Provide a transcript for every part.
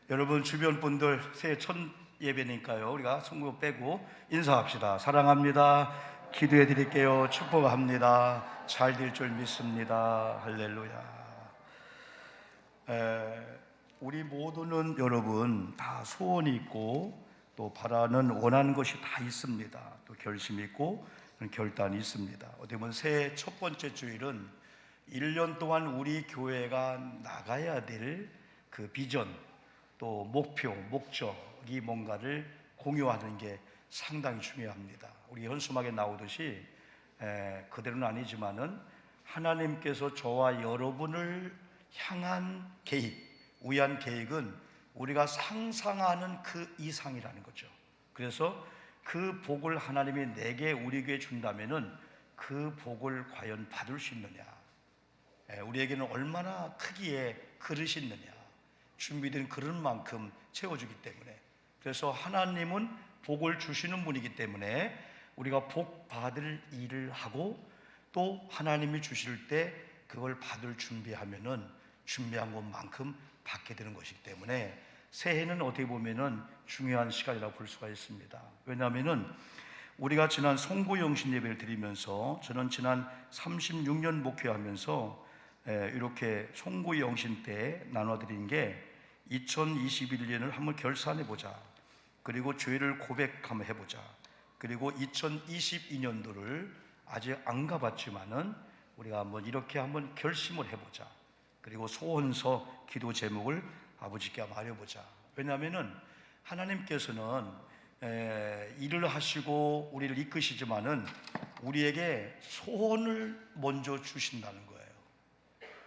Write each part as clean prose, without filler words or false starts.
여러분 주변 분들 새해 첫 예배니까요. 우리가 송구 빼고 인사합시다. 사랑합니다. 기도해 드릴게요. 축복합니다. 잘 될 줄 믿습니다. 할렐루야. 우리 모두는 여러분 다 소원이 있고 또 바라는 원하는 것이 다 있습니다. 또 결심이 있고 결단이 있습니다. 어떻게 보면 새해 첫 번째 주일은 1년 동안 우리 교회가 나가야 될 그 비전, 또 목표, 목적이 뭔가를 공유하는 게 상당히 중요합니다. 우리 현수막에 나오듯이 그대로는 아니지만은 하나님께서 저와 여러분을 향한 계획, 위한 계획은 우리가 상상하는 그 이상이라는 거죠. 그래서 그 복을 하나님이 내게 우리 교회에 준다면은 그 복을 과연 받을 수 있느냐, 우리에게는 얼마나 크기의 그릇이 있느냐, 준비된 그릇만큼 채워주기 때문에, 그래서 하나님은 복을 주시는 분이기 때문에 우리가 복 받을 일을 하고 또 하나님이 주실 때 그걸 받을 준비하면은 준비한 것만큼 받게 되는 것이기 때문에 새해는 어떻게 보면은 중요한 시간이라고 볼 수가 있습니다. 왜냐하면은 우리가 지난 송구영신 예배를 드리면서, 저는 지난 36년 목회하면서 이렇게 송구영신 때 나눠드린 게 2021년을 한번 결산해보자, 그리고 죄를 고백 한번 해보자, 그리고 2022년도를 아직 안 가봤지만은 우리가 한번 이렇게 한번 결심을 해보자, 그리고 소원서 기도 제목을 아버지께 말해보자. 왜냐하면은 하나님께서는 일을 하시고 우리를 이끄시지만은 우리에게 소원을 먼저 주신다는 거예요.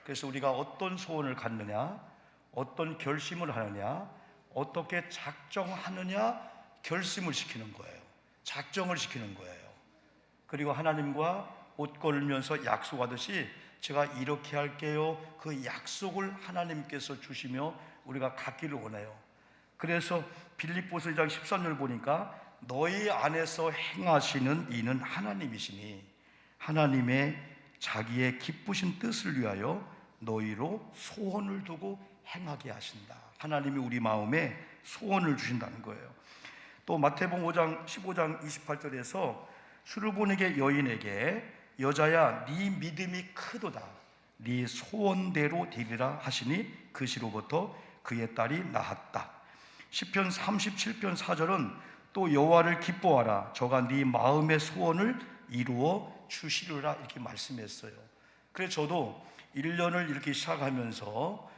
그래서 우리가 어떤 소원을 갖느냐, 어떤 결심을 하느냐, 어떻게 작정하느냐, 결심을 시키는 거예요. 작정을 시키는 거예요. 그리고 하나님과 옷 걸면서 약속하듯이 제가 이렇게 할게요, 그 약속을 하나님께서 주시며 우리가 갖기를 원해요. 그래서 빌립보서 2장 13절 보니까 너희 안에서 행하시는 이는 하나님이시니 하나님의 자기의 기쁘신 뜻을 위하여 너희로 소원을 두고 행하게 하신다. 하나님이 우리 마음에 소원을 주신다는 거예요. 또 마태복음 5장 15장 28절에서 수르보니게 여인에게 여자야 네 믿음이 크도다, 네 소원대로 되리라 하시니 그 시로부터 그의 딸이 나았다. 시편 37편 4절은 또 여호와를 기뻐하라, 저가 네 마음의 소원을 이루어 주시리라, 이렇게 말씀했어요. 그래서 저도 1년을 이렇게 시작하면서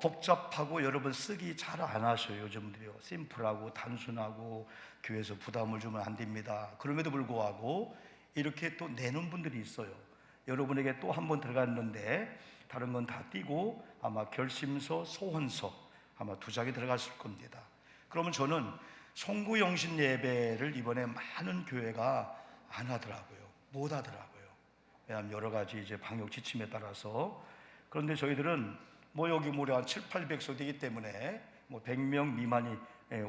복잡하고 여러분 쓰기 잘 안 하셔요. 요즘들이요, 심플하고 단순하고 교회에서 부담을 주면 안 됩니다. 그럼에도 불구하고 이렇게 또 내는 분들이 있어요. 여러분에게 또 한 번 들어갔는데 다른 건 다 띄고 아마 결심서, 소원서 아마 2장이 들어갔을 겁니다. 그러면 저는 송구영신 예배를 이번에 많은 교회가 안 하더라고요. 못 하더라고요. 왜냐하면 여러 가지 이제 방역 지침에 따라서. 그런데 저희들은 여기 무려 한 700~800석 되기 때문에 100명 미만이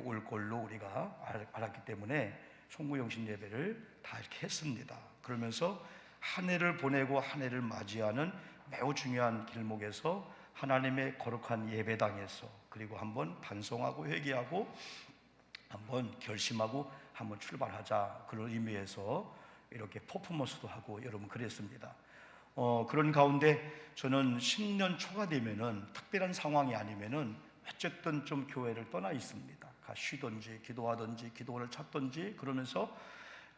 올 걸로 우리가 알았기 때문에 송구영신 예배를 다 이렇게 했습니다. 그러면서 한 해를 보내고 한 해를 맞이하는 매우 중요한 길목에서 하나님의 거룩한 예배당에서, 그리고 한번 반성하고 회개하고 한번 결심하고 한번 출발하자, 그런 의미에서 이렇게 퍼포먼스도 하고 여러분 그랬습니다. 그런 가운데 저는 신년 초가 되면은 특별한 상황이 아니면은 어쨌든 좀 교회를 떠나 있습니다. 쉬든지 기도하든지 기도원을 찾든지 그러면서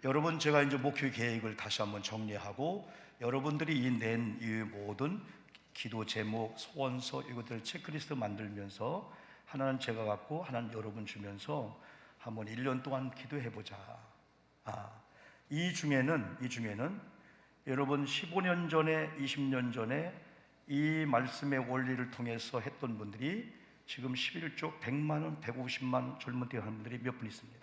여러분, 제가 이제 목회 계획을 다시 한번 정리하고 여러분들이 낸 이 모든 기도 제목, 소원서 이것들 체크리스트 만들면서 하나는 제가 갖고 하나는 여러분 주면서 한번 1년 동안 기도해보자. 이 중에는 여러분 15년 전에, 20년 전에 이 말씀의 원리를 통해서 했던 분들이 지금 11조 100만 원, 150만 젊은 때 하는 분들이 몇 분 있습니다.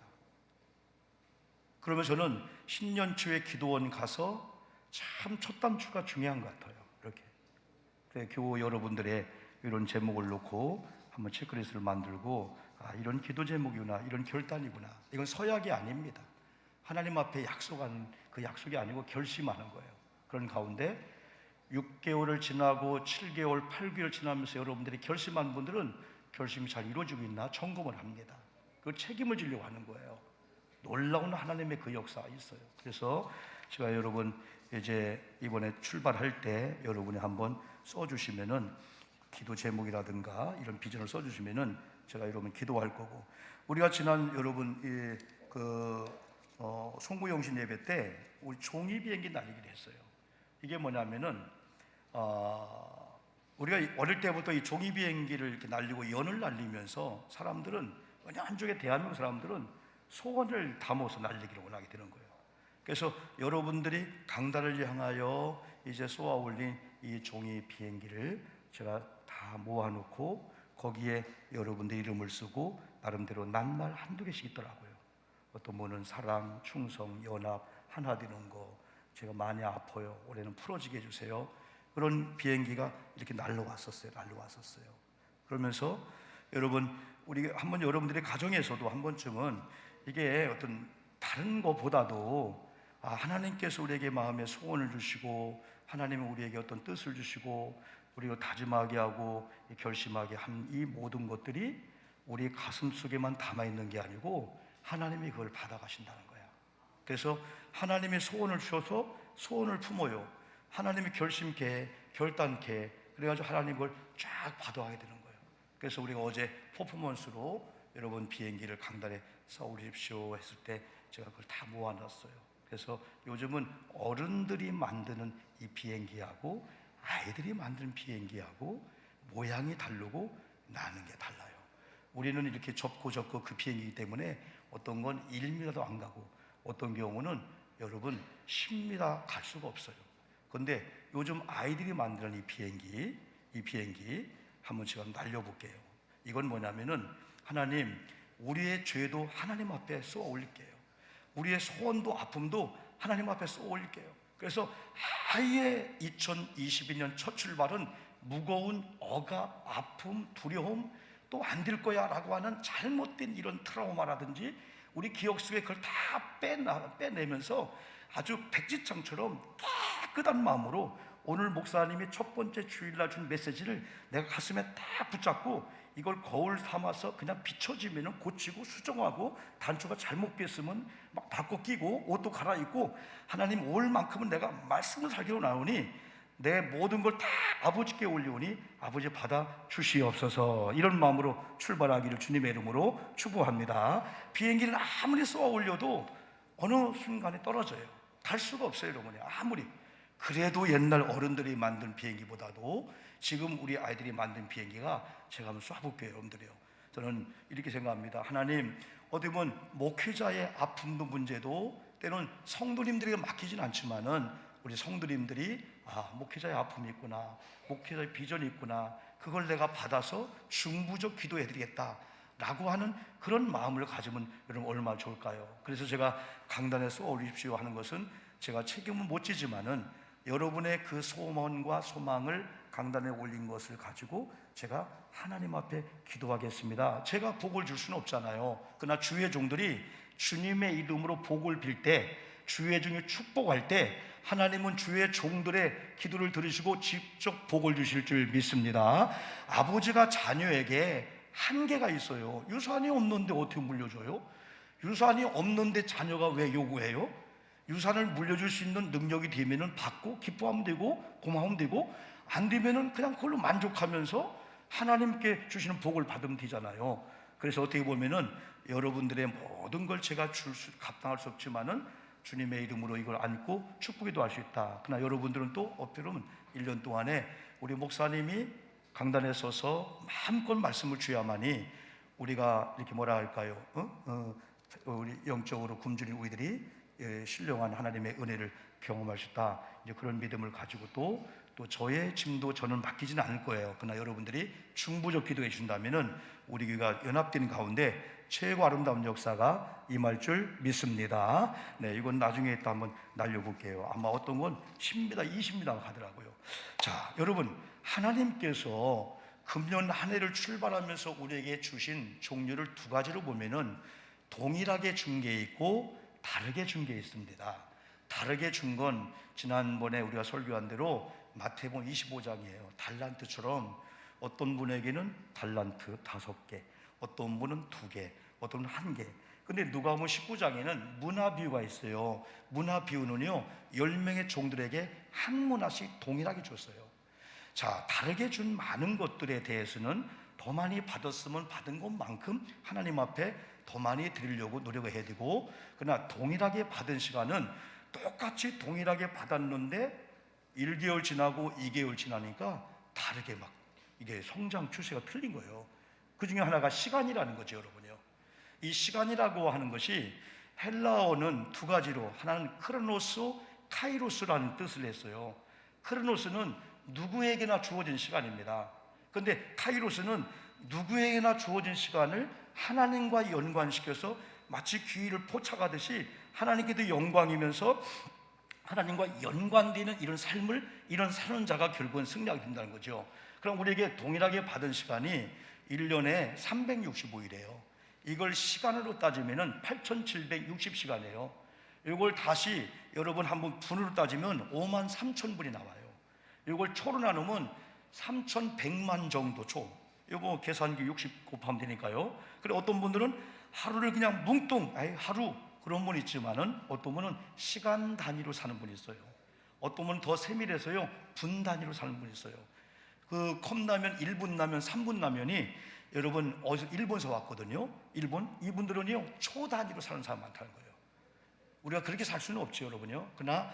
그러면 저는 신년 초에 기도원 가서 참 첫 단추가 중요한 것 같아요. 이렇게 교우 여러분들의 이런 제목을 놓고 한번 체크리스트를 만들고, 이런 기도 제목이구나, 이런 결단이구나. 이건 서약이 아닙니다. 하나님 앞에 약속하는 그 약속이 아니고 결심하는 거예요. 그런 가운데 6개월을 지나고 7개월, 8개월 지나면서 여러분들이 결심한 분들은 결심이 잘 이루어지고 있나 점검을 합니다. 그 책임을 지려고 하는 거예요. 놀라운 하나님의 그 역사가 있어요. 그래서 제가 여러분 이제 이번에 출발할 때 여러분이 한번 써주시면은 기도 제목이라든가 이런 비전을 써주시면은 제가 여러분 기도할 거고, 우리가 지난 여러분 송구영신 예배 때 우리 종이 비행기 날리기를 했어요. 이게 뭐냐면은 우리가 어릴 때부터 이 종이 비행기를 이렇게 날리고 연을 날리면서 사람들은 한쪽에 대한민국 사람들은 소원을 담아서 날리기를 원하게 되는 거예요. 그래서 여러분들이 강단을 향하여 이제 쏘아 올린 이 종이 비행기를 제가 다 모아놓고 거기에 여러분들 이름을 쓰고 나름대로 낱말 한두 개씩 있더라고요. 어떤 분은 사랑, 충성, 연합, 하나 되는 거, 제가 많이 아파요, 올해는 풀어지게 해주세요. 그런 비행기가 이렇게 날라왔었어요. 그러면서 여러분, 우리 한번 여러분들의 가정에서도 한 번쯤은 이게 어떤 다른 것보다도 하나님께서 우리에게 마음의 소원을 주시고 하나님은 우리에게 어떤 뜻을 주시고 우리가 다짐하게 하고 결심하게 한 이 모든 것들이 우리 가슴 속에만 담아있는 게 아니고 하나님이 그걸 받아가신다는 거야. 그래서 하나님의 소원을 주셔서 소원을 품어요. 하나님이 결심케, 결단케, 그래가지고 하나님 그걸 쫙 받아가게 되는 거예요. 그래서 우리가 어제 퍼포먼스로 여러분 비행기를 강단에 쏘아올리십시오 했을 때 제가 그걸 다 모아놨어요. 그래서 요즘은 어른들이 만드는 이 비행기하고 아이들이 만드는 비행기하고 모양이 다르고 나는 게 달라요. 우리는 이렇게 접고 그 비행기이기 때문에 어떤 건 1m도 안 가고 어떤 경우는 여러분 10m 갈 수가 없어요. 그런데 요즘 아이들이 만드는 이 비행기 한번 제가 날려볼게요. 이건 뭐냐면은 하나님, 우리의 죄도 하나님 앞에 쏘아 올릴게요. 우리의 소원도 아픔도 하나님 앞에 쏘아 올릴게요. 그래서 아예 2022년 첫 출발은 무거운 억압, 아픔, 두려움, 또 안 될 거야 라고 하는 잘못된 이런 트라우마라든지 우리 기억 속에 그걸 다 빼내면서 아주 백지장처럼 깨끗한 마음으로 오늘 목사님이 첫 번째 주일날 준 메시지를 내가 가슴에 딱 붙잡고 이걸 거울 삼아서 그냥 비춰지면 고치고 수정하고 단추가 잘못 꼈으면 막 바꿔 끼고 옷도 갈아입고 하나님 올만큼은 내가 말씀을 살기로 나오니 내 모든 걸 다 아버지께 올리오니 아버지 받아 주시옵소서, 이런 마음으로 출발하기를 주님의 이름으로 축복합니다. 비행기를 아무리 쏘아 올려도 어느 순간에 떨어져요. 갈 수가 없어요 여러분이. 아무리 그래도 옛날 어른들이 만든 비행기보다도 지금 우리 아이들이 만든 비행기가, 제가 한번 쏴볼게요 여러분들이요. 저는 이렇게 생각합니다. 하나님, 어떻게 보면 목회자의 아픔도 문제도 때로는 성도님들에게 맡기진 않지만은 우리 성도님들이 목회자의 아픔이 있구나, 목회자의 비전이 있구나, 그걸 내가 받아서 중부적 기도해드리겠다 라고 하는 그런 마음을 가지면 여러분 얼마나 좋을까요? 그래서 제가 강단에 쏘아 올리십시오 하는 것은 제가 책임은 못 지지만은 여러분의 그 소원과 소망을 강단에 올린 것을 가지고 제가 하나님 앞에 기도하겠습니다. 제가 복을 줄 수는 없잖아요. 그러나 주의 종들이 주님의 이름으로 복을 빌 때, 주의 종이 축복할 때 하나님은 주의 종들의 기도를 들으시고 직접 복을 주실 줄 믿습니다. 아버지가 자녀에게 한계가 있어요. 유산이 없는데 어떻게 물려줘요? 유산이 없는데 자녀가 왜 요구해요? 유산을 물려줄 수 있는 능력이 되면은 받고 기뻐하면 되고 고마우면 되고, 안 되면은 그냥 그걸로 만족하면서 하나님께 주시는 복을 받으면 되잖아요. 그래서 어떻게 보면은 여러분들의 모든 걸 제가 감당할 수 없지만은 주님의 이름으로 이걸 안고 축복기도 할 수 있다. 그러나 여러분들은 또 어쩌면 1년 동안에 우리 목사님이 강단에 서서 마음껏 말씀을 주야만이 우리가 이렇게 뭐라 할까요? 우리 영적으로 굶주린 우리들이 신령한 하나님의 은혜를 경험할 수 있다. 이제 그런 믿음을 가지고 또 저의 짐도 저는 맡기지는 않을 거예요. 그러나 여러분들이 중부적 기도해 주신다면은 우리 교회가 연합된 가운데 최고 아름다운 역사가 임할 줄 믿습니다. 네, 이건 나중에 또 한번 날려볼게요. 아마 어떤 건 10m, 20m 가더라고요. 자, 여러분, 하나님께서 금년 한 해를 출발하면서 우리에게 주신 종류를 두 가지로 보면은 동일하게 준 게 있고 다르게 준 게 있습니다. 다르게 준 건 지난번에 우리가 설교한 대로 마태복음 25장이에요. 달란트처럼 어떤 분에게는 달란트 5개, 어떤 분은 2개, 어떤 분은 1개. 근데 누가복음 19장에는 문화 비유가 있어요. 문화 비유는요, 10명의 종들에게 한 문화씩 동일하게 줬어요. 자, 다르게 준 많은 것들에 대해서는 더 많이 받았으면 받은 것만큼 하나님 앞에 더 많이 드리려고 노력을 해야 되고, 그러나 동일하게 받은 시간은 똑같이 동일하게 받았는데 1개월 지나고 2개월 지나니까 다르게 막 이게 성장 추세가 틀린 거예요. 그 중에 하나가 시간이라는 거죠, 여러분요. 이 시간이라고 하는 것이 헬라어는 2가지로, 하나는 크로노스, 카이로스라는 뜻을 했어요. 크로노스는 누구에게나 주어진 시간입니다. 근데 카이로스는 누구에게나 주어진 시간을 하나님과 연관시켜서 마치 귀를 포착하듯이 하나님께도 영광이면서 하나님과 연관되는 이런 삶을, 이런 사는 자가 결국은 승리하게 된다는 거죠. 그럼 우리에게 동일하게 받은 시간이 1년에 365일이에요. 이걸 시간으로 따지면 8760시간이에요. 이걸 다시 여러분 한번 분으로 따지면 53,000분이 나와요. 이걸 초로 나누면 3100만 정도 초. 이거 계산기 60 곱하면 되니까요. 그래, 어떤 분들은 하루를 그냥 뭉뚱 하루, 그런 분이 있지만은 어떤 분은 시간 단위로 사는 분이 있어요. 어떤 분은 더 세밀해서요, 분 단위로 사는 분이 있어요. 그 컵라면 1분 라면, 3분 라면이 여러분 어디서 일본에서 왔거든요. 일본, 이분들은요 초 단위로 사는 사람 많다는 거예요. 우리가 그렇게 살 수는 없죠, 여러분요. 그러나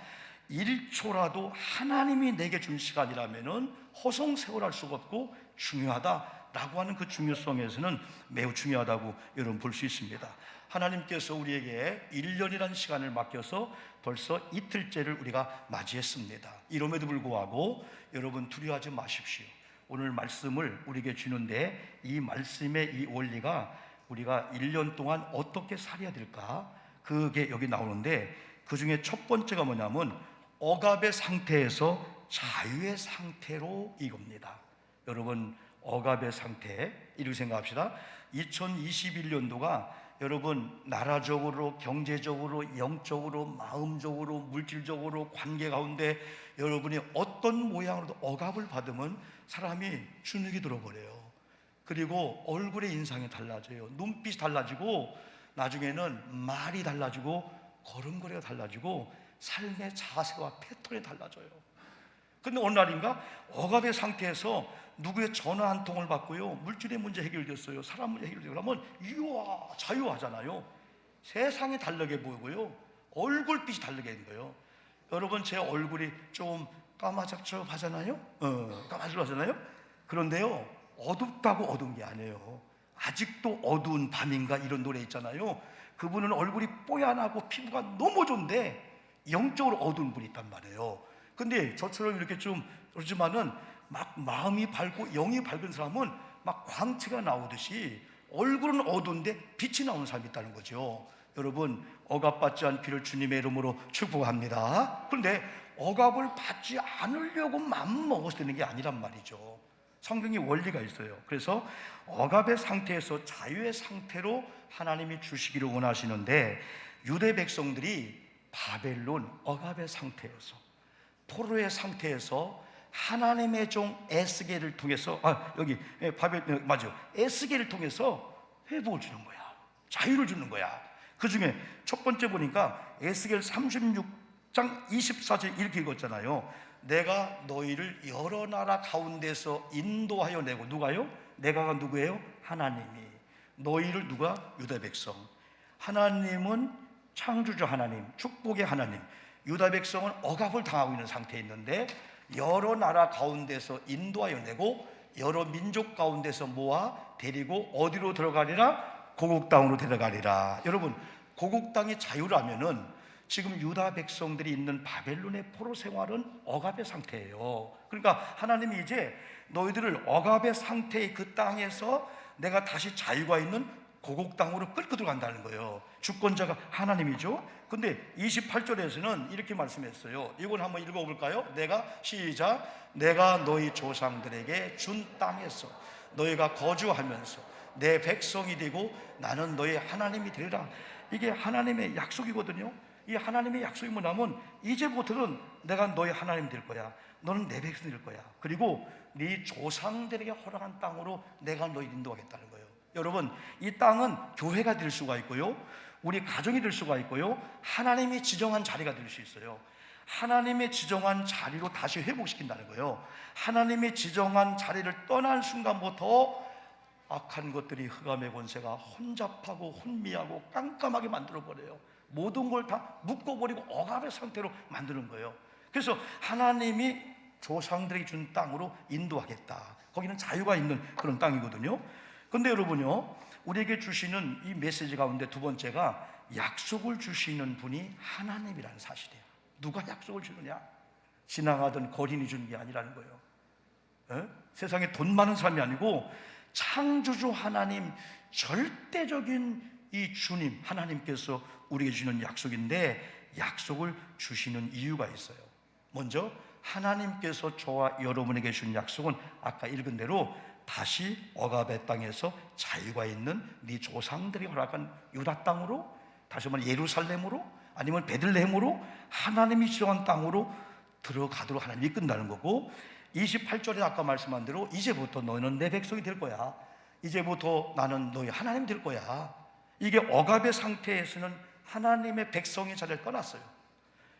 1초라도 하나님이 내게 준 시간이라면은 허송세월할 수가 없고 중요하다라고 하는 그 중요성에서는 매우 중요하다고 여러분 볼 수 있습니다. 하나님께서 우리에게 1년이라는 시간을 맡겨서 벌써 이틀째를 우리가 맞이했습니다. 이럼에도 불구하고 여러분 두려워하지 마십시오. 오늘 말씀을 우리에게 주는데 이 말씀의 이 원리가 우리가 1년 동안 어떻게 살아야 될까, 그게 여기 나오는데 그 중에 첫 번째가 뭐냐면 억압의 상태에서 자유의 상태로 이겁니다. 여러분, 억압의 상태, 이렇게 생각합시다. 2021년도가 여러분 나라적으로, 경제적으로, 영적으로, 마음적으로, 물질적으로, 관계 가운데 여러분이 어떤 모양으로도 억압을 받으면 사람이 주눅이 들어버려요. 그리고 얼굴의 인상이 달라져요. 눈빛이 달라지고 나중에는 말이 달라지고 걸음걸이가 달라지고 삶의 자세와 패턴이 달라져요. 근데 어느 날인가 억압의 상태에서 누구의 전화 한 통을 받고요, 물질의 문제 해결됐어요, 사람 문제 해결되고 그러면 이와 자유하잖아요. 세상이 다르게 보이고요, 얼굴빛이 다르게 된 거예요. 여러분, 제 얼굴이 좀 까마잡잡하잖아요. 까마잡하잖아요. 그런데요, 어둡다고 어두운 게 아니에요. 아직도 어두운 밤인가, 이런 노래 있잖아요. 그분은 얼굴이 뽀얀하고 피부가 너무 좋은데 영적으로 어두운 분이 있단 말이에요. 근데 저처럼 이렇게 좀 그렇지만은 막 마음이 밝고 영이 밝은 사람은 막 광채가 나오듯이 얼굴은 어두운데 빛이 나오는 사람이 있다는 거죠. 여러분, 억압받지 않기를 주님의 이름으로 축복합니다. 그런데 억압을 받지 않으려고 마음먹어서 되는 게 아니란 말이죠. 성경의 원리가 있어요. 그래서 억압의 상태에서 자유의 상태로 하나님이 주시기를 원하시는데, 유대 백성들이 바벨론 억압의 상태에서, 포로의 상태에서 하나님의 종 에스겔을 통해서 여기 바벨론 맞죠? 에스겔을 통해서 회복을 주는 거야. 자유를 주는 거야. 그 중에 첫 번째 보니까 에스겔 36장 24절 이렇게 읽었잖아요. 내가 너희를 여러 나라 가운데서 인도하여 내고, 누가요? 내가가 누구예요? 하나님이. 너희를 누가? 유다 백성. 하나님은 창조주 하나님, 축복의 하나님. 유다 백성은 억압을 당하고 있는 상태에 있는데 여러 나라 가운데서 인도하여 내고 여러 민족 가운데서 모아 데리고 어디로 들어가리라? 고국 땅으로 데려가리라. 여러분, 고국 땅의 자유라면은 지금 유다 백성들이 있는 바벨론의 포로 생활은 억압의 상태예요. 그러니까 하나님이 이제 너희들을 억압의 상태의 그 땅에서 내가 다시 자유가 있는 고국 땅으로 끌고 들어간다는 거예요. 주권자가 하나님이죠. 근데 28절에서는 이렇게 말씀했어요. 이걸 한번 읽어볼까요? 시작. 내가 너희 조상들에게 준 땅에서 너희가 거주하면서 내 백성이 되고 나는 너희 하나님이 되리라. 이게 하나님의 약속이거든요. 이 하나님의 약속이 뭐냐면 이제부터는 내가 너희 하나님 될 거야. 너는 내 백성이 될 거야. 그리고 네 조상들에게 허락한 땅으로 내가 너희를 인도하겠다는 거예요. 여러분, 이 땅은 교회가 될 수가 있고요, 우리 가정이 될 수가 있고요, 하나님이 지정한 자리가 될 수 있어요. 하나님의 지정한 자리로 다시 회복시킨다는 거예요. 하나님의 지정한 자리를 떠난 순간부터 악한 것들이, 흑암의 권세가 혼잡하고 혼미하고 깜깜하게 만들어버려요. 모든 걸 다 묶어버리고 억압의 상태로 만드는 거예요. 그래서 하나님이 조상들에게 준 땅으로 인도하겠다. 거기는 자유가 있는 그런 땅이거든요. 근데 여러분요, 우리에게 주시는 이 메시지 가운데 두 번째가 약속을 주시는 분이 하나님이라는 사실이에요. 누가 약속을 주느냐? 지나가던 거린이 주는 게 아니라는 거예요. 세상에 돈 많은 사람이 아니고 창조주 하나님, 절대적인 이 주님 하나님께서 우리에게 주는 약속인데, 약속을 주시는 이유가 있어요. 먼저 하나님께서 저와 여러분에게 주신 약속은 아까 읽은 대로 다시 억압의 땅에서 자유가 있는 네 조상들이 허락한 유다 땅으로, 다시 한번 예루살렘으로, 아니면 베들레헴으로, 하나님이 지정한 땅으로 들어가도록 하나님이 이끈다는 거고, 28절에 아까 말씀한 대로 이제부터 너희는 내 백성이 될 거야. 이제부터 나는 너희 하나님 될 거야. 이게 억압의 상태에서는 하나님의 백성의 자리를 떠났어요.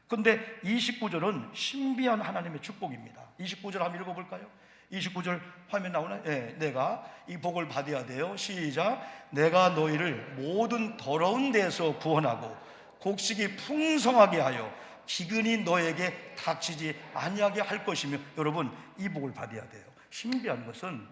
근데 29절은 신비한 하나님의 축복입니다. 29절 한번 읽어볼까요? 29절 화면 나오나요? 네, 내가 이 복을 받아야 돼요. 시작. 내가 너희를 모든 더러운 데서 구원하고 곡식이 풍성하게 하여 기근이 너에게 닥치지 아니하게 할 것이며, 여러분 이 복을 받아야 돼요. 신비한 것은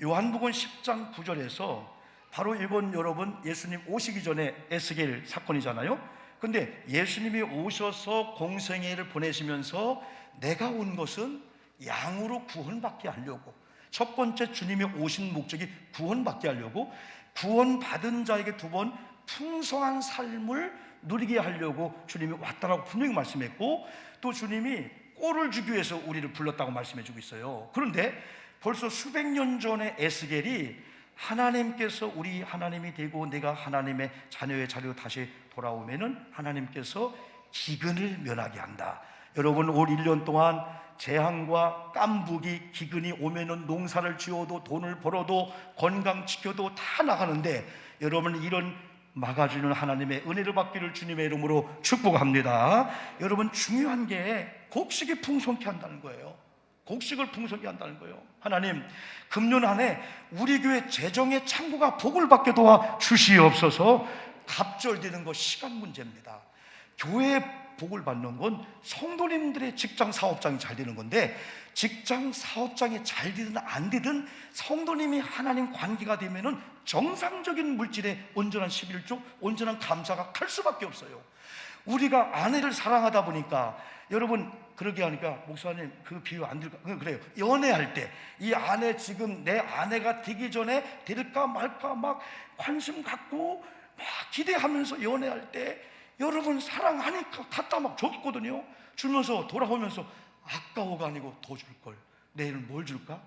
요한복음 10장 9절에서 바로 이건 여러분 예수님 오시기 전에 에스겔 사건이잖아요. 근데 예수님이 오셔서 공생애를 보내시면서 내가 온 것은 양으로 구원받게 하려고, 첫 번째 주님이 오신 목적이 구원받게 하려고, 구원받은 자에게 두 번 풍성한 삶을 누리게 하려고 주님이 왔다라고 분명히 말씀했고, 또 주님이 꼴을 주기 위해서 우리를 불렀다고 말씀해 주고 있어요. 그런데 벌써 수백 년 전에 에스겔이 하나님께서 우리 하나님이 되고 내가 하나님의 자녀의 자리로 다시 돌아오면은 하나님께서 기근을 면하게 한다. 여러분 올 1년 동안 재앙과 깐부기, 기근이 오면은 농사를 지어도 돈을 벌어도 건강 지켜도 다 나가는데, 여러분 이런 막아주는 하나님의 은혜를 받기를 주님의 이름으로 축복합니다. 여러분 중요한 게 곡식이 풍성케 한다는 거예요. 곡식을 풍성케 한다는 거예요. 하나님, 금년 안에 우리 교회 재정의 창고가 복을 받게 도와 주시옵소서. 갑절되는 거 시간 문제입니다. 교회에 복을 받는 건 성도님들의 직장 사업장이 잘 되는 건데, 직장 사업장이 잘 되든 안 되든 성도님이 하나님 관계가 되면은 정상적인 물질의 온전한 11조, 온전한 감사가 갈 수밖에 없어요. 우리가 아내를 사랑하다 보니까, 여러분 그러게 하니까 목사님 그 비유 안 될까? 그래요. 연애할 때 이 아내, 지금 내 아내가 되기 전에 될까 말까 막 관심 갖고 막 기대하면서 연애할 때, 여러분 사랑하니까 갖다 막 줬거든요. 주면서 돌아오면서 아까워가 아니고 더 줄걸, 내일은 뭘 줄까?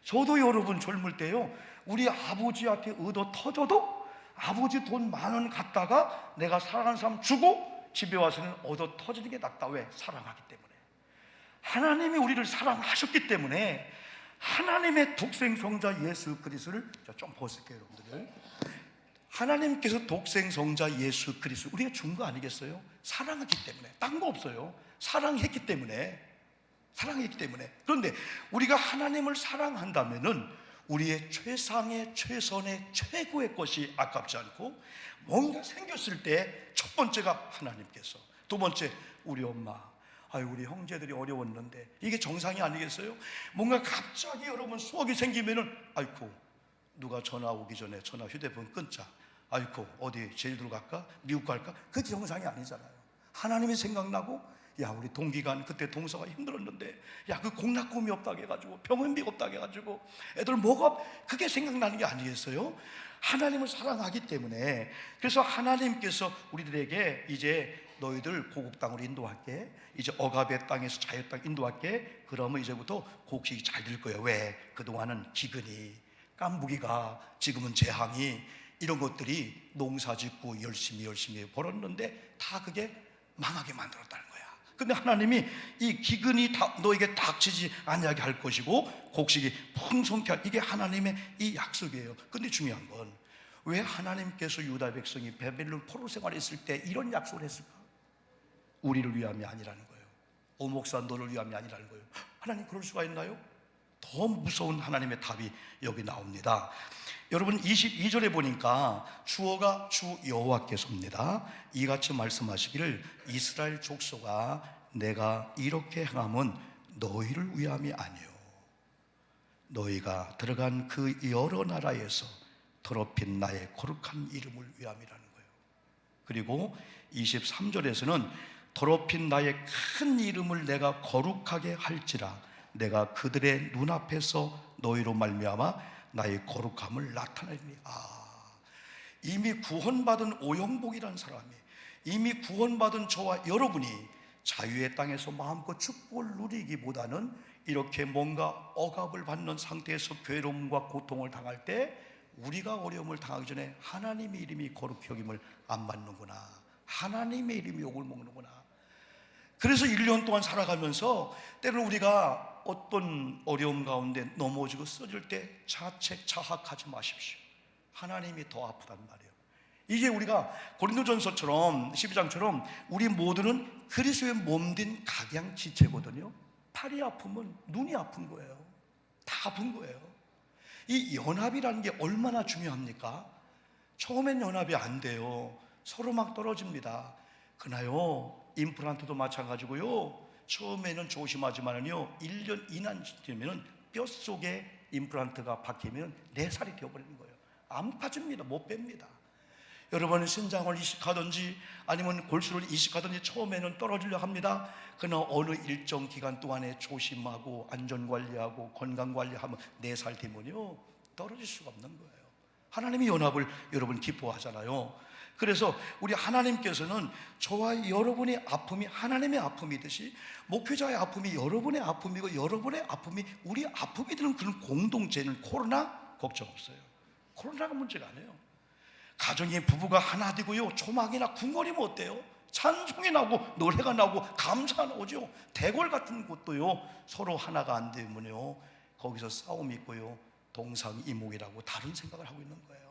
저도 여러분 젊을 때요, 우리 아버지한테 얻어 터져도 아버지 돈 10,000원 갖다가 내가 사랑하는 사람 주고 집에 와서는 얻어 터지는 게 낫다. 왜? 사랑하기 때문에. 하나님이 우리를 사랑하셨기 때문에 하나님의 독생성자 예수 그리스도를 좀 벗을게요, 여러분들. 하나님께서 독생성자 예수 그리스도 우리가 준 거 아니겠어요? 사랑했기 때문에. 딴 거 없어요. 사랑했기 때문에. 사랑했기 때문에. 그런데 우리가 하나님을 사랑한다면은 우리의 최상의 최선의 최고의 것이 아깝지 않고, 뭔가 생겼을 때 첫 번째가 하나님께서, 두 번째 우리 엄마, 아유 우리 형제들이 어려웠는데, 이게 정상이 아니겠어요? 뭔가 갑자기 여러분 수억이 생기면은 아이고 누가 전화 오기 전에 전화 휴대폰 끊자, 아이고 어디 제주도 갈까? 미국 갈까? 그게 정상이 아니잖아요. 하나님이 생각나고, 야 우리 동기간 그때 동서가 힘들었는데, 야 그 공납금이 없다고 해가지고 병원비가 없다고 해가지고 애들 뭐가, 그게 생각나는 게 아니겠어요? 하나님을 사랑하기 때문에. 그래서 하나님께서 우리들에게 이제 너희들 고국 땅으로 인도할게, 이제 억압의 땅에서 자유 땅 인도할게. 그러면 이제부터 곡식이 잘 될 거예요. 왜? 그동안은 기근이, 깐부기가, 지금은 재앙이, 이런 것들이 농사 짓고 열심히 벌었는데 다 그게 망하게 만들었다는 거야. 근데 하나님이 이 기근이 너에게 닥치지 아니하게 할 것이고 곡식이 풍성케 할, 이게 하나님의 이 약속이에요. 근데 중요한 건 왜 하나님께서 유다 백성이 바벨론 포로 생활했을 때 이런 약속을 했을까? 우리를 위함이 아니라는 거예요. 오목사 너를 위함이 아니라는 거예요. 하나님 그럴 수가 있나요? 더 무서운 하나님의 답이 여기 나옵니다. 여러분 22절에 보니까 주어가 주 여호와께서입니다. 이같이 말씀하시기를 이스라엘 족속아 내가 이렇게 행함은 너희를 위함이 아니요 너희가 들어간 그 여러 나라에서 더럽힌 나의 거룩한 이름을 위함이라는 거예요. 그리고 23절에서는 더럽힌 나의 큰 이름을 내가 거룩하게 할지라 내가 그들의 눈앞에서 너희로 말미암아 나의 거룩함을 나타내리니. 이미 구원받은 오영복이라는 사람이, 이미 구원받은 저와 여러분이 자유의 땅에서 마음껏 축복을 누리기보다는 이렇게 뭔가 억압을 받는 상태에서 괴로움과 고통을 당할 때 우리가 어려움을 당하기 전에 하나님의 이름이 거룩히 여김을 안 받는구나, 하나님의 이름이 욕을 먹는구나. 그래서 1년 동안 살아가면서 때로는 우리가 어떤 어려움 가운데 넘어지고 쓰러질 때 자책 자학하지 마십시오. 하나님이 더 아프단 말이에요. 이게 우리가 고린도전서처럼 12장처럼 우리 모두는 그리스도의 몸된 각양지체거든요. 팔이 아프면 눈이 아픈 거예요. 다 아픈 거예요. 이 연합이라는 게 얼마나 중요합니까? 처음엔 연합이 안 돼요. 서로 막 떨어집니다. 그나요 임플란트도 마찬가지고요. 처음에는 조심하지만은요 1년 이난 되면은 뼛속에 임플란트가 박히면 4살이 되어버리는 거예요. 안 빠집니다. 못 뺍니다. 여러분 신장을 이식하든지 아니면 골수를 이식하든지 처음에는 떨어지려 합니다. 그러나 어느 일정 기간 동안에 조심하고 안전관리하고 건강관리하면 4살 되면요 떨어질 수가 없는 거예요. 하나님이 연합을 여러분 기뻐하잖아요. 그래서 우리 하나님께서는 저와 여러분의 아픔이 하나님의 아픔이듯이 목회자의 아픔이 여러분의 아픔이고 여러분의 아픔이 우리 아픔이 되는 그런 공동체는 코로나 걱정 없어요. 코로나가 문제가 아니에요. 가정이 부부가 하나 되고요 조막이나 궁궐이면 어때요? 찬송이 나고 노래가 나고 감사가 나오죠. 대궐 같은 곳도요 서로 하나가 안 되면요 거기서 싸움이 있고요 동상이몽이라고 다른 생각을 하고 있는 거예요.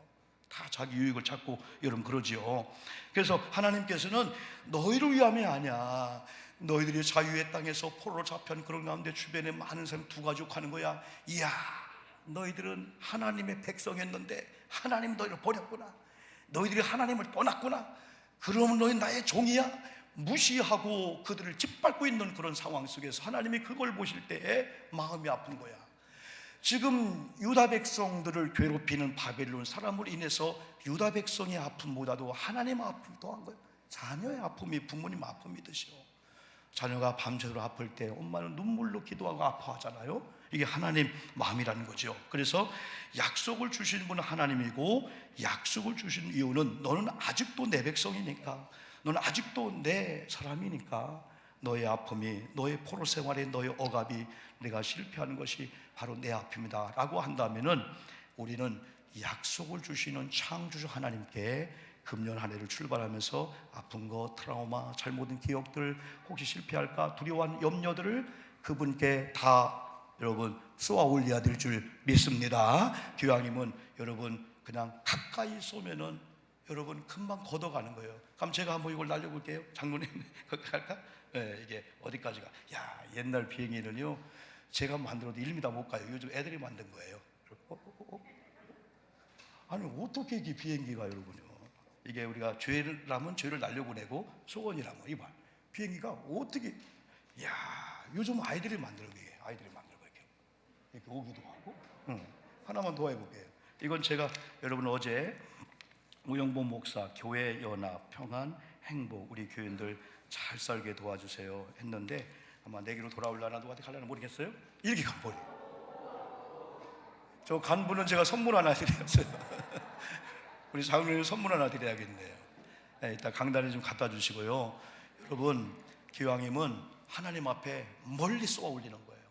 다 자기 유익을 찾고 여러분 그러지요. 그래서 하나님께서는 너희를 위함이 아니야. 너희들이 자유의 땅에서 포로로 잡혀온 그런 가운데 주변에 많은 사람이 두 가지고 하는 거야. 이야 너희들은 하나님의 백성이었는데 하나님 너희를 버렸구나. 너희들이 하나님을 떠났구나. 그러면 너희 나의 종이야. 무시하고 그들을 짓밟고 있는 그런 상황 속에서 하나님이 그걸 보실 때에 마음이 아픈 거야. 지금 유다 백성들을 괴롭히는 바벨론 사람으로 인해서 유다 백성의 아픔보다도 하나님의 아픔이 더한 거예요. 자녀의 아픔이 부모님 아픔이듯이요. 자녀가 밤새도록 아플 때 엄마는 눈물로 기도하고 아파하잖아요. 이게 하나님 마음이라는 거죠. 그래서 약속을 주신 분은 하나님이고 약속을 주신 이유는 너는 아직도 내 백성이니까, 너는 아직도 내 사람이니까 너의 아픔이, 너의 포로 생활에 너의 억압이 내가 실패하는 것이 바로 내 아픔이다 라고 한다면은 우리는 약속을 주시는 창조주 하나님께 금년 한 해를 출발하면서 아픈 거, 트라우마, 잘못된 기억들, 혹시 실패할까 두려워하는 염려들을 그분께 다 여러분 쏘아 올려야 될 줄 믿습니다. 교황님은 여러분 그냥 가까이 쏘면은 여러분 금방 걷어가는 거예요. 그럼 제가 한번 이걸 날려볼게요. 장로님 거기 갈까? 네, 이게 어디까지가? 야, 옛날 비행기는요 제가 만들어도 1m 못 가요. 요즘 애들이 만든 거예요. 아니 어떻게 이게 비행기가 여러분요? 이게 우리가 죄라면 죄를 날려보내고 소원이라면 이봐 비행기가 어떻게? 야, 요즘 아이들이 만드는 거예요. 아이들이 만들고 이렇게 오기도 하고. 하나만 더 해볼게요. 이건 제가 여러분 어제 우영보 목사 교회 연합 평안 행복 우리 교인들 잘 살게 도와주세요 했는데 아마 내게로 돌아올라나 누구한테 갈려나 모르겠어요. 이렇게 가버려. 저 간부는 제가 선물 하나 드렸어요. 우리 장로님 선물 하나 드려야겠네요. 네, 이따 강단에 좀 갖다 주시고요. 여러분 기왕이면 하나님 앞에 멀리 쏘아 올리는 거예요.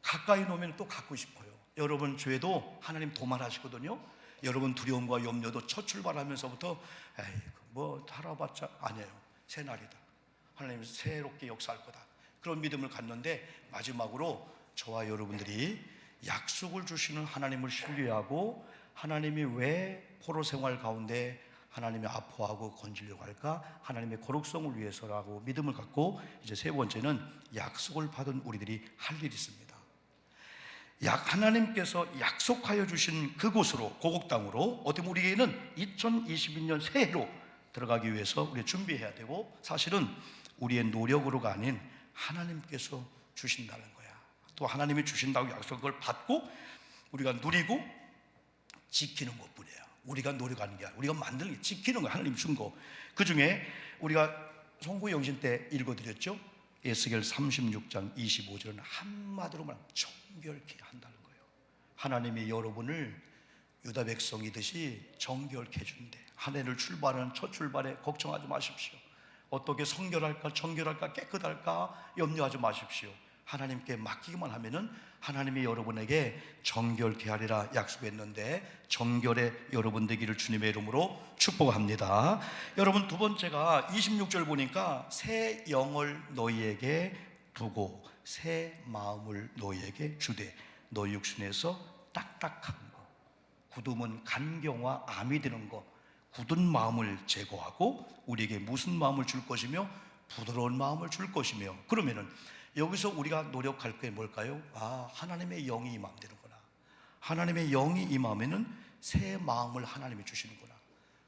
가까이 놓으면 또 갖고 싶어요. 여러분 죄도 하나님 도말하시거든요. 여러분 두려움과 염려도 첫 출발하면서부터 에이 뭐 살아봤자 아니에요. 새날이다. 하나님이 새롭게 역사할 거다. 그런 믿음을 갖는데 마지막으로 저와 여러분들이 약속을 주시는 하나님을 신뢰하고 하나님이 왜 포로 생활 가운데 하나님이 아파하고 건지려고 할까? 하나님의 거룩성을 위해서라고 믿음을 갖고 이제 세 번째는 약속을 받은 우리들이 할 일이 있습니다. 하나님께서 약속하여 주신 그곳으로, 고국 땅으로 어떻게 우리에게는 2022년 새해로 들어가기 위해서 우리 준비해야 되고, 사실은 우리의 노력으로가 아닌 하나님께서 주신다는 거야. 또 하나님이 주신다고 약속을 받고 우리가 누리고 지키는 것뿐이에요. 우리가 노력하는 게 아니라 우리가 만드는 게, 지키는 거예요. 하나님 준 거. 그 중에 우리가 송구영신 때 읽어드렸죠. 에스겔 36장 25절은 한마디로 말하면 정결케 한다는 거예요. 하나님이 여러분을 유다 백성이듯이 정결케 해준대. 한 해를 출발하는 첫 출발에 걱정하지 마십시오. 어떻게 성결할까, 정결할까, 깨끗할까 염려하지 마십시오. 하나님께 맡기기만 하면은 하나님이 여러분에게 정결케 하리라 약속했는데 정결의 여러분 되기를 주님의 이름으로 축복합니다. 여러분, 두 번째가 26절 보니까 새 영을 너희에게 두고 새 마음을 너희에게 주되 너희 육신에서 딱딱한 거, 굳으면 간경과 암이 되는 거, 굳은 마음을 제거하고 우리에게 무슨 마음을 줄 것이며 부드러운 마음을 줄 것이며. 그러면은 여기서 우리가 노력할 게 뭘까요? 하나님의 영이 임하면 되는구나. 하나님의 영이 임하면은 새 마음을 하나님이 주시는구나.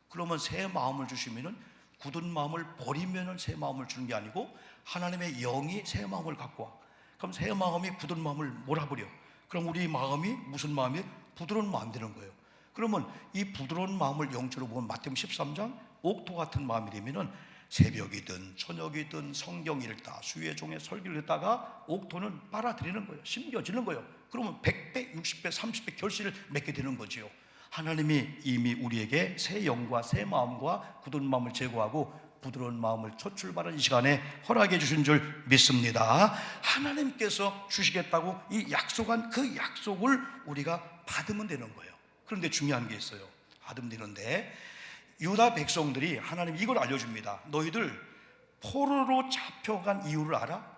그러면 새 마음을 주시면은 굳은 마음을 버리면은 새 마음을 주는 게 아니고 하나님의 영이 새 마음을 갖고 와. 그럼 새 마음이 굳은 마음을 몰아버려. 그럼 우리 마음이 무슨 마음이? 부드러운 마음이 되는 거예요. 그러면 이 부드러운 마음을 영적으로 보면 마태복음 13장 옥토 같은 마음이 되면은 새벽이든 저녁이든 성경 읽다, 수의 종의 설교를 듣다가 옥토는 빨아들이는 거예요. 심겨지는 거예요. 그러면 100배, 60배, 30배 결실을 맺게 되는 거지요. 하나님이 이미 우리에게 새 영과 새 마음과 굳은 마음을 제거하고 부드러운 마음을 첫 출발한 이 시간에 허락해 주신 줄 믿습니다. 하나님께서 주시겠다고 이 약속한 그 약속을 우리가 받으면 되는 거예요. 그런데 중요한 게 있어요. 받으면 되는데 유다 백성들이 하나님 이걸 알려줍니다. 너희들 포로로 잡혀간 이유를 알아?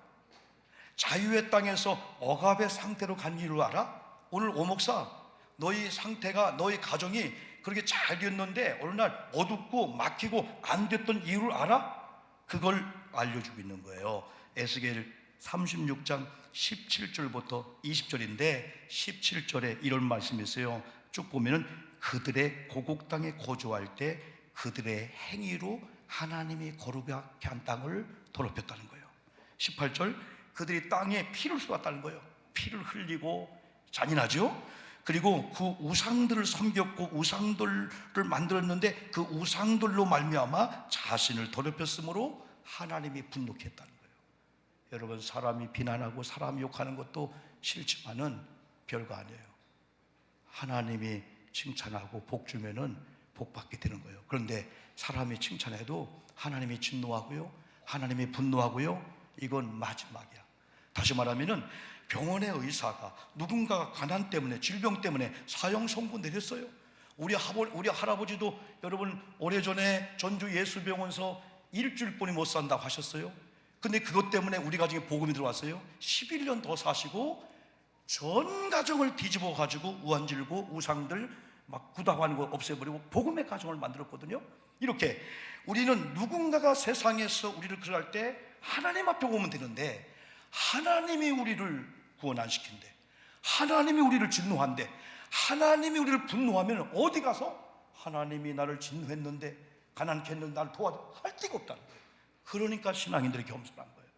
자유의 땅에서 억압의 상태로 간 이유를 알아? 오늘 오목사, 너희 상태가, 너희 가정이 그렇게 잘 됐는데 어느 날 어둡고 막히고 안 됐던 이유를 알아? 그걸 알려주고 있는 거예요. 에스겔 36장 17절부터 20절인데 17절에 이런 말씀이 있어요. 쭉 보면은 그들의 고국 땅에 거주할 때 그들의 행위로 하나님이 거룩하게 한 땅을 더럽혔다는 거예요. 18절, 그들이 땅에 피를 쏟았다는 거예요. 피를 흘리고 잔인하죠. 그리고 그 우상들을 섬겼고 우상들을 만들었는데 그 우상들로 말미암아 자신을 더럽혔으므로 하나님이 분노했다는 거예요. 여러분, 사람이 비난하고 사람이 욕하는 것도 싫지만은 별거 아니에요. 하나님이 칭찬하고 복 주면은 복 받게 되는 거예요. 그런데 사람이 칭찬해도 하나님이 진노하고요, 하나님이 분노하고요, 이건 마지막이야. 다시 말하면은 병원의 의사가 누군가가 가난 때문에, 질병 때문에 사형 선고 내렸어요. 우리 할아버지도 여러분 오래전에 전주 예수병원서 일주일뿐이 못 산다고 하셨어요. 근데 그것 때문에 우리 가정에 복음이 들어왔어요. 11년 더 사시고 전 가정을 뒤집어 가지고 우한질고 우상들 막 구닥하는 거 없애버리고 복음의 가정을 만들었거든요. 이렇게 우리는 누군가가 세상에서 우리를 그럴 때 하나님 앞에 오면 되는데 하나님이 우리를 구원 안 시킨대, 하나님이 우리를 진노한대, 하나님이 우리를 분노하면 어디 가서 하나님이 나를 진노했는데 가난케 했는데 나를 도와줘 할 데가 없다는 거예요. 그러니까 신앙인들이 겸손한 거예요.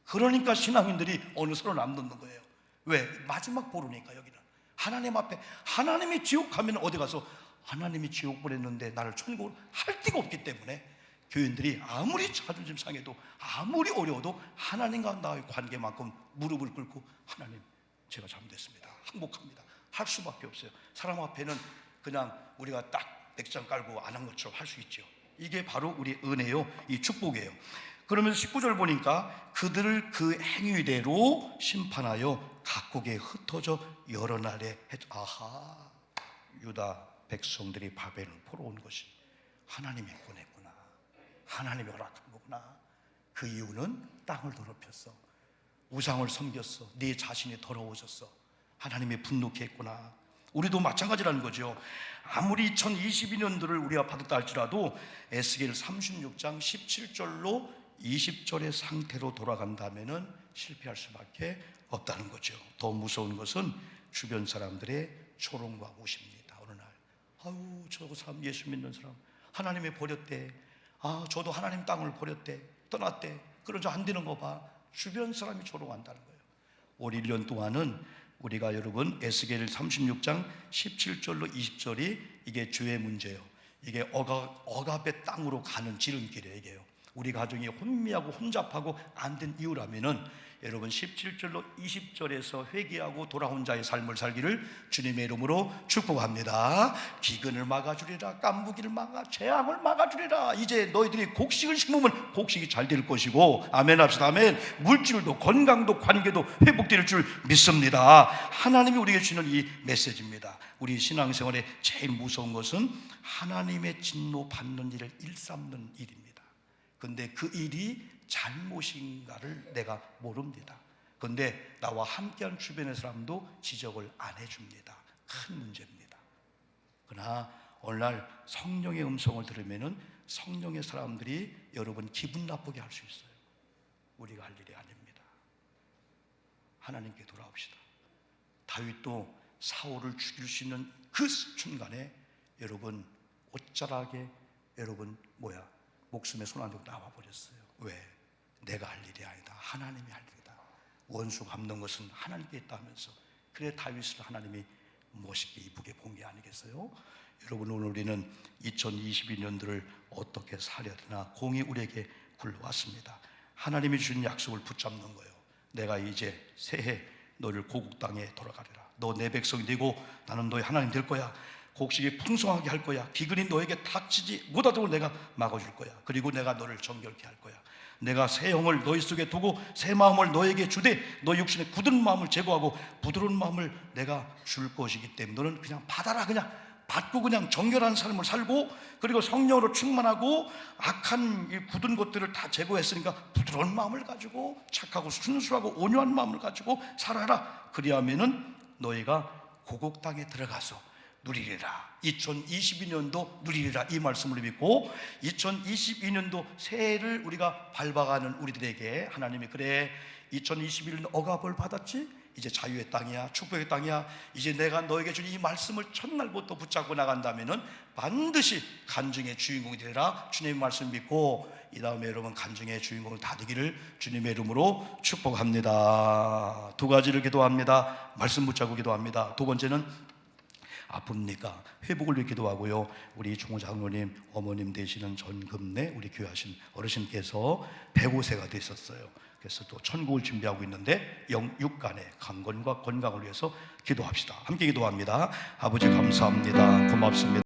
그러니까 신앙인들이 어느 서로 남는 거예요. 왜? 마지막 보루니까. 여기는 하나님 앞에, 하나님이 지옥 가면 어디 가서 하나님이 지옥 보냈는데 나를 천국으로 할 데가 없기 때문에 교인들이 아무리 자존심 상해도 아무리 어려워도 하나님과 나의 관계만큼 무릎을 꿇고 하나님, 제가 잘못했습니다, 항복합니다 할 수밖에 없어요. 사람 앞에는 그냥 우리가 딱 백장 깔고 안 한 것처럼 할 수 있죠. 이게 바로 우리 은혜요, 이 축복이에요. 그러면서 19절 보니까 그들을 그 행위대로 심판하여 각국에 흩어져 여러 날에 아하, 유다 백성들이 바벨을 포로 온 것이 하나님이 보냈구나, 하나님이 허락한 거구나. 그 이유는 땅을 더럽혔어. 우상을 섬겼어. 네 자신이 더러워졌어. 하나님이 분노케 했구나. 우리도 마찬가지라는 거죠. 아무리 2022년도를 우리가 받았다 할지라도 에스겔 36장 17절로 20절의 상태로 돌아간다면 실패할 수밖에 없다는 거죠. 더 무서운 것은 주변 사람들의 조롱과 무시입니다. 어느 날 아유 저 사람 예수 믿는 사람 하나님이 버렸대. 아 저도 하나님 땅을 버렸대. 떠났대. 그러자 안 되는 거 봐. 주변 사람이 조롱한다는 거예요. 올 1년 동안은 우리가 여러분 에스겔 36장 17절로 20절이 이게 죄의 문제예요. 이게 억압의 땅으로 가는 지름길이에요. 이게요. 우리 가정이 혼미하고 혼잡하고 안 된 이유라면은 여러분 17절로 20절에서 회개하고 돌아온 자의 삶을 살기를 주님의 이름으로 축복합니다. 기근을 막아주리라. 깐부기를 막아 재앙을 막아주리라. 이제 너희들이 곡식을 심으면 곡식이 잘 될 것이고 아멘 합시다. 아멘. 물질도 건강도 관계도 회복될 줄 믿습니다. 하나님이 우리에게 주는 이 메시지입니다. 우리 신앙생활에 제일 무서운 것은 하나님의 진노 받는 일을 일삼는 일입니다. 근데 그 일이 잘못인가를 내가 모릅니다. 그런데 나와 함께한 주변의 사람도 지적을 안 해줍니다. 큰 문제입니다. 그러나 오늘날 성령의 음성을 들으면 성령의 사람들이 여러분 기분 나쁘게 할 수 있어요. 우리가 할 일이 아닙니다. 하나님께 돌아옵시다. 다윗도 사울을 죽일 수 있는 그 순간에 여러분 옷자락에 여러분 목숨에 손 안 대고 나와버렸어요. 왜? 내가 할 일이 아니다. 하나님이 할 일이다. 원수 갚는 것은 하나님께 있다면서. 그래 다윗을 하나님이 멋있게 이쁘게 본 게 아니겠어요? 여러분 오늘 우리는 2022년도를 어떻게 살아야 되나 공이 우리에게 굴러왔습니다. 하나님이 주신 약속을 붙잡는 거예요. 내가 이제 새해 너를 고국 땅에 돌아가리라. 너 내 백성이 되고 나는 너의 하나님 될 거야. 곡식이 풍성하게 할 거야. 기근이 너에게 닥치지 못하도록 내가 막아줄 거야. 그리고 내가 너를 정결케 할 거야. 내가 새 영을 너희 속에 두고 새 마음을 너에게 주되 너 육신의 굳은 마음을 제거하고 부드러운 마음을 내가 줄 것이기 때문에 너는 그냥 받아라. 그냥 받고 그냥 정결한 삶을 살고 그리고 성령으로 충만하고 악한 이 굳은 것들을 다 제거했으니까 부드러운 마음을 가지고 착하고 순수하고 온유한 마음을 가지고 살아라. 그리하면은 너희가 고국 땅에 들어가서 누리리라. 2022년도 누리리라. 이 말씀을 믿고 2022년도 새해를 우리가 밟아가는 우리들에게 하나님이 그래 2021년 억압을 받았지? 이제 자유의 땅이야. 축복의 땅이야. 이제 내가 너에게 준 이 말씀을 첫날부터 붙잡고 나간다면은 반드시 간증의 주인공이 되리라. 주님의 말씀 믿고 이 다음에 여러분 간증의 주인공을 다 되기를 주님의 이름으로 축복합니다. 두 가지를 기도합니다. 말씀 붙잡고 기도합니다. 두 번째는 아픕니까? 회복을 위해 기도하고요. 우리 총장로님, 어머님 되시는 전금내 우리 교회하신 어르신께서 105세가 되셨어요. 그래서 또 천국을 준비하고 있는데 육간의 강건과 건강을 위해서 기도합시다. 함께 기도합니다. 아버지 감사합니다. 고맙습니다.